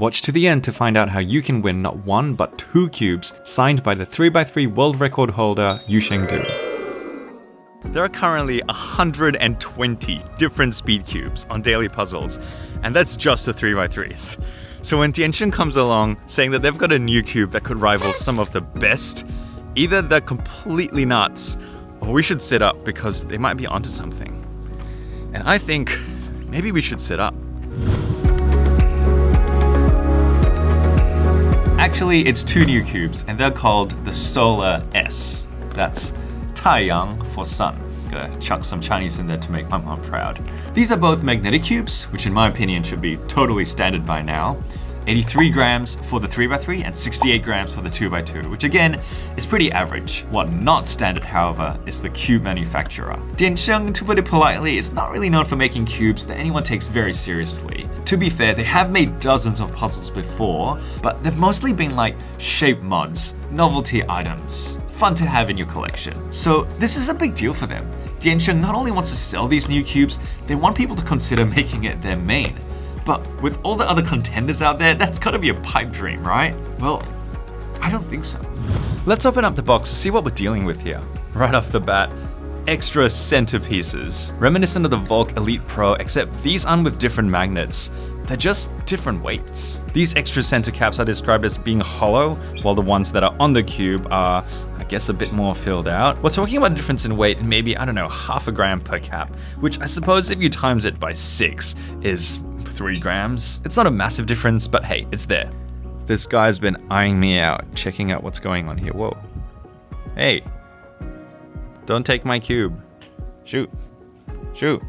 Watch to the end to find out how you can win not 1 but 2 cubes signed by the 3x3 world record holder Diansheng. There are currently 120 different speed cubes on daily puzzles, and that's just the 3x3s. So when Diansheng comes along saying that they've got a new cube that could rival some of the best, either they're completely nuts, or we should sit up because they might be onto something. And I think maybe we should sit up. Actually, it's 2 new cubes, and they're called the Solar S. That's Taiyang for sun. Gotta chuck some Chinese in there to make my mom proud. These are both magnetic cubes, which in my opinion should be totally standard by now. 83 grams for the 3x3 and 68 grams for the 2x2, which again is pretty average. What not standard, however, is the cube manufacturer. Diansheng, to put it politely, is not really known for making cubes that anyone takes very seriously. To be fair, they have made dozens of puzzles before, but they've mostly been like shape mods, novelty items, fun to have in your collection. So this is a big deal for them. Diansheng not only wants to sell these new cubes, they want people to consider making it their main. But with all the other contenders out there, that's gotta be a pipe dream, right? Well, I don't think so. Let's open up the box to see what we're dealing with here. Right off the bat, extra centerpieces. Reminiscent of the Volk Elite Pro, except these aren't with different magnets. They're just different weights. These extra center caps are described as being hollow, while the ones that are on the cube are, I guess, a bit more filled out. We're talking about a difference in weight in maybe, I don't know, half a gram per cap, which I suppose if you times it by 6 is 3 grams. It's not a massive difference, but hey, it's there. This guy's been eyeing me out, checking out what's going on here. Whoa. Hey. Don't take my cube. Shoot. Shoot.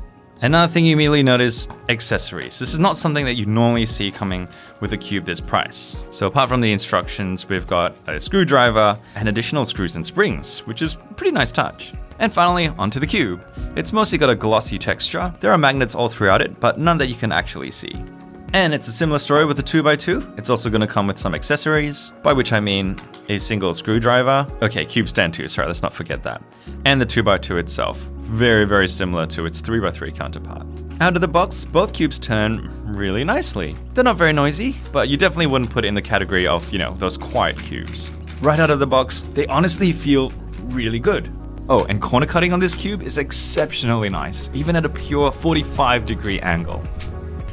Another thing you immediately notice, accessories. This is not something that you normally see coming with a cube this price. So apart from the instructions, we've got a screwdriver and additional screws and springs, which is a pretty nice touch. And finally, onto the cube. It's mostly got a glossy texture. There are magnets all throughout it, but none that you can actually see. And it's a similar story with the 2x2. It's also going to come with some accessories, by which I mean a single screwdriver. Okay, cube stand too, sorry, let's not forget that. And the 2x2 itself. Very, very similar to its 3x3 counterpart. Out of the box, both cubes turn really nicely. They're not very noisy, but you definitely wouldn't put it in the category of, you know, those quiet cubes. Right out of the box, they honestly feel really good. Oh, and corner cutting on this cube is exceptionally nice, even at a pure 45-degree angle.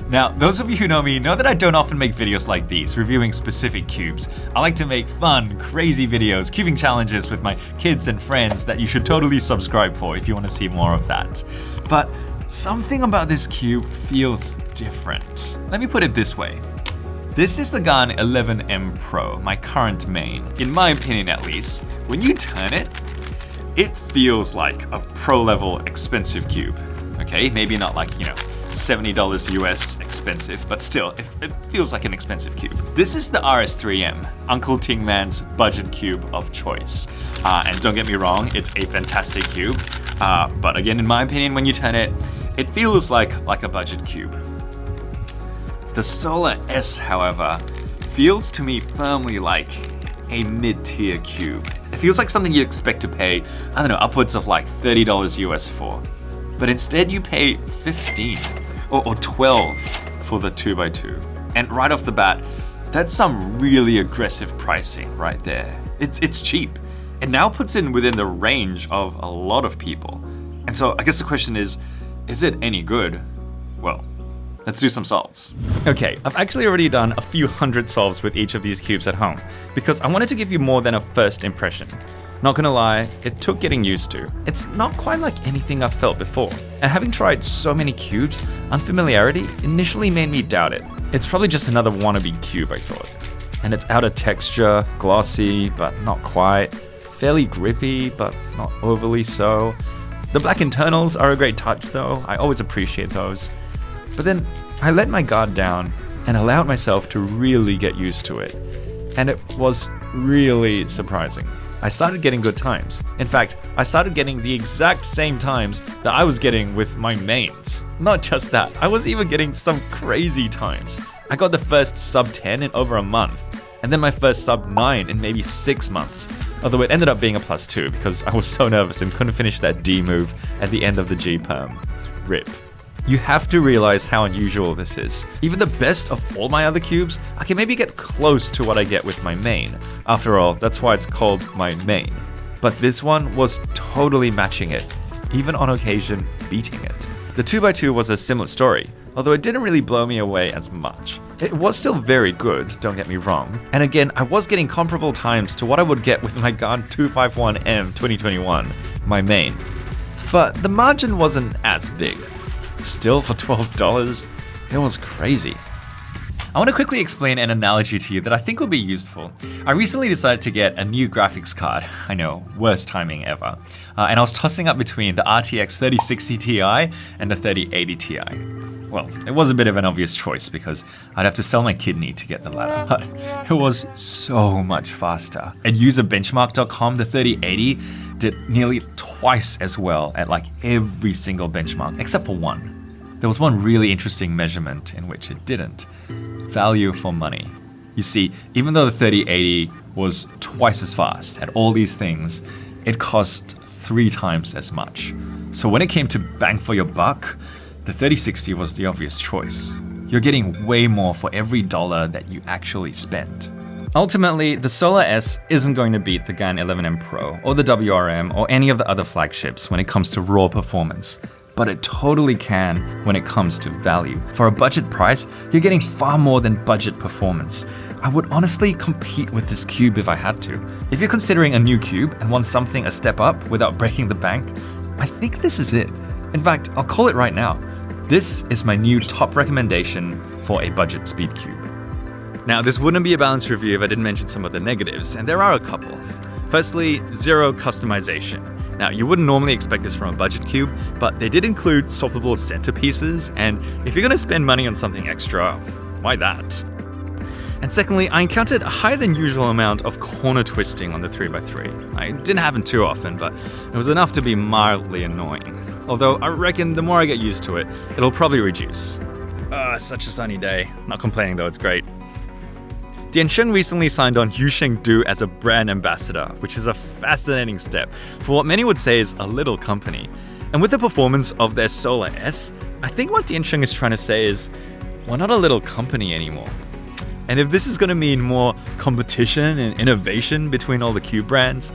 Now, those of you who know me know that I don't often make videos like these, reviewing specific cubes. I like to make fun, crazy videos, cubing challenges with my kids and friends that you should totally subscribe for if you want to see more of that. But something about this cube feels different. Let me put it this way. This is the GAN 11M Pro, my current main. In my opinion at least, when you turn it, it feels like a pro-level expensive cube. Okay, maybe not like, you know, $70 US expensive, but still, it feels like an expensive cube. This is the RS3M, Uncle Ting Man's budget cube of choice. And don't get me wrong, it's a fantastic cube. But again, in my opinion, when you turn it, it feels like a budget cube. The Solar S, however, feels to me firmly like a mid-tier cube. It feels like something you'd expect to pay, I don't know, upwards of like $30 US for. But instead you pay 15 or 12 for the 2x2. And right off the bat, that's some really aggressive pricing right there. It's cheap. It now puts in within the range of a lot of people. And so I guess the question is it any good? Well, let's do some solves. Okay, I've actually already done a few hundred solves with each of these cubes at home because I wanted to give you more than a first impression. Not gonna lie, it took getting used to. It's not quite like anything I've felt before. And having tried so many cubes, unfamiliarity initially made me doubt it. It's probably just another wannabe cube, I thought. And its outer texture, glossy, but not quite. Fairly grippy, but not overly so. The black internals are a great touch though, I always appreciate those. But then I let my guard down and allowed myself to really get used to it. And it was really surprising. I started getting good times. In fact, I started getting the exact same times that I was getting with my mains. Not just that, I was even getting some crazy times. I got the first sub 10 in over a month, and then my first sub 9 in maybe 6 months. Although it ended up being a +2 because I was so nervous and couldn't finish that D move at the end of the G perm. RIP. You have to realize how unusual this is. Even the best of all my other cubes, I can maybe get close to what I get with my main. After all, that's why it's called my main. But this one was totally matching it, even on occasion beating it. The 2x2 was a similar story, although it didn't really blow me away as much. It was still very good, don't get me wrong. And again, I was getting comparable times to what I would get with my GAN 251M 2021, my main. But the margin wasn't as big. Still, for $12, it was crazy. I want to quickly explain an analogy to you that I think will be useful. I recently decided to get a new graphics card. I know, worst timing ever. And I was tossing up between the RTX 3060 Ti and the 3080 Ti. Well, it was a bit of an obvious choice because I'd have to sell my kidney to get the latter, but it was so much faster. At userbenchmark.com, the 3080 did nearly twice as well at like every single benchmark, except for one. There was one really interesting measurement in which it didn't. Value for money. You see, even though the 3080 was twice as fast at all these things, it cost 3 times as much. So when it came to bang for your buck, the 3060 was the obvious choice. You're getting way more for every dollar that you actually spent. Ultimately, the Solar S isn't going to beat the GAN 11M Pro or the WRM or any of the other flagships when it comes to raw performance. But it totally can when it comes to value. For a budget price, you're getting far more than budget performance. I would honestly compete with this cube if I had to. If you're considering a new cube and want something a step up without breaking the bank, I think this is it. In fact, I'll call it right now. This is my new top recommendation for a budget speed cube. Now, this wouldn't be a balanced review if I didn't mention some of the negatives, and there are a couple. Firstly, zero customization. Now, you wouldn't normally expect this from a budget cube, but they did include swappable centerpieces, and if you're going to spend money on something extra, why that? And secondly, I encountered a higher than usual amount of corner twisting on the 3x3. It didn't happen too often, but it was enough to be mildly annoying. Although I reckon the more I get used to it, it'll probably reduce. Such a sunny day. Not complaining though, it's great. Diansheng recently signed on Yusheng as a brand ambassador, which is a fascinating step for what many would say is a little company. And with the performance of their Solar S, I think what Diansheng is trying to say is, we're not a little company anymore. And if this is going to mean more competition and innovation between all the cube brands,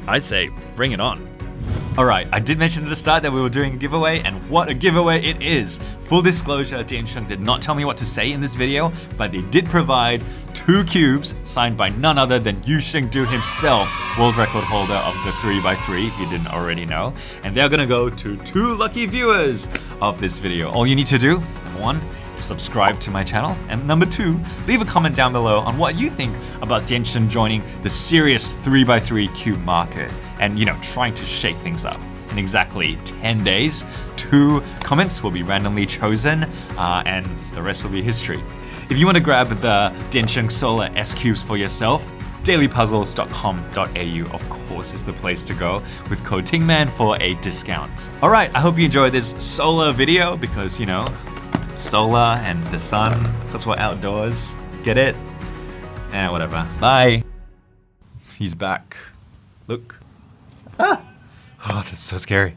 I'd say bring it on. Alright, I did mention at the start that we were doing a giveaway, and what a giveaway it is! Full disclosure, Diansheng did not tell me what to say in this video, but they did provide 2 cubes signed by none other than Yusheng himself, world record holder of the 3x3, if you didn't already know. And they're gonna go to 2 lucky viewers of this video. All you need to do, number 1, subscribe to my channel, and number 2, leave a comment down below on what you think about Diansheng joining the serious 3x3 cube market and, trying to shake things up. In exactly 10 days, 2 comments will be randomly chosen, and the rest will be history. If you want to grab the Diansheng Solar S cubes for yourself, dailypuzzles.com.au of course is the place to go with code TINGMAN for a discount. Alright, I hope you enjoyed this solar video because, solar and the sun, because we're outdoors. Get it? Whatever. Bye. He's back. Look. Ah! Oh, that's so scary.